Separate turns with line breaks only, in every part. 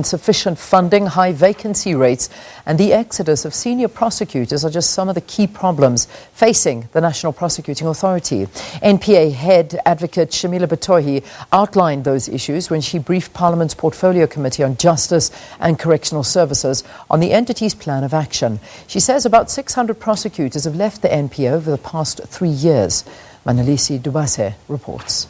Insufficient funding, high vacancy rates, and the exodus of senior prosecutors are just some of the key problems facing the National Prosecuting Authority. NPA head advocate Shamila Batohi outlined those issues when she briefed Parliament's Portfolio Committee on Justice and Correctional Services on the entity's plan of action. She says about 600 prosecutors have left the NPA over the past 3 years. Manelisi Dubase reports.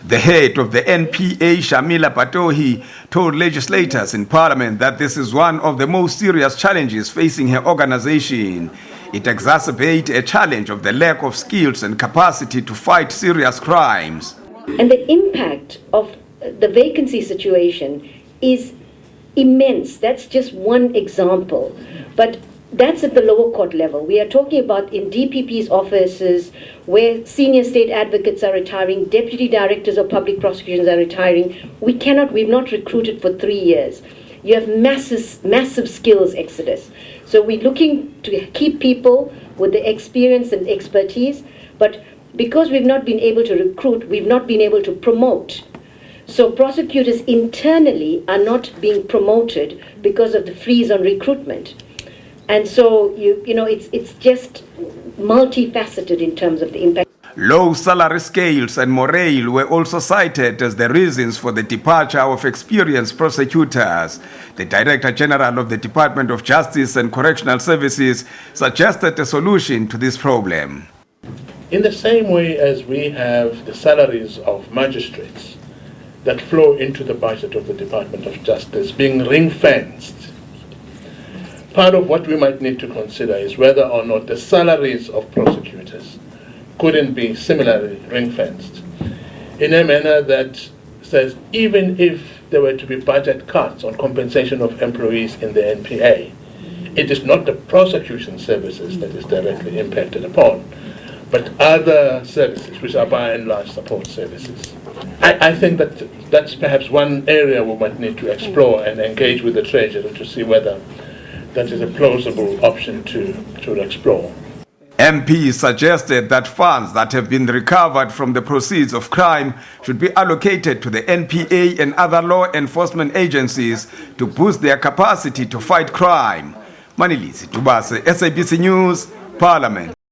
The head of the NPA, Shamila, Batohi, told legislators in Parliament that this is one of the most serious challenges facing her organization. It exacerbates a challenge of the lack of skills and capacity to fight serious crimes.
And the impact of the vacancy situation is immense. That's just one example. But that's at the lower court level. We are talking about in DPP's offices where senior state advocates are retiring, deputy directors of public prosecutions are retiring. We've not recruited for 3 years. You have massive skills exodus. So we're looking to keep people with the experience and expertise, but because we've not been able to recruit, we've not been able to promote. So prosecutors internally are not being promoted because of the freeze on recruitment. And so, it's just multifaceted in terms of the impact.
Low salary scales and morale were also cited as the reasons for the departure of experienced prosecutors. The Director General of the Department of Justice and Correctional Services suggested a solution to this problem.
In the same way as we have the salaries of magistrates that flow into the budget of the Department of Justice being ring-fenced, part of what we might need to consider is whether or not the salaries of prosecutors couldn't be similarly ring-fenced in a manner that says even if there were to be budget cuts on compensation of employees in the NPA, it is not the prosecution services that is directly impacted upon, but other services which are by and large support services. I think that that's perhaps one area we might need to explore and engage with the Treasury to see whether that is a plausible option to explore.
MP suggested that funds that have been recovered from the proceeds of crime should be allocated to the NPA and other law enforcement agencies to boost their capacity to fight crime. Manelisi Dubase, SABC News, Parliament.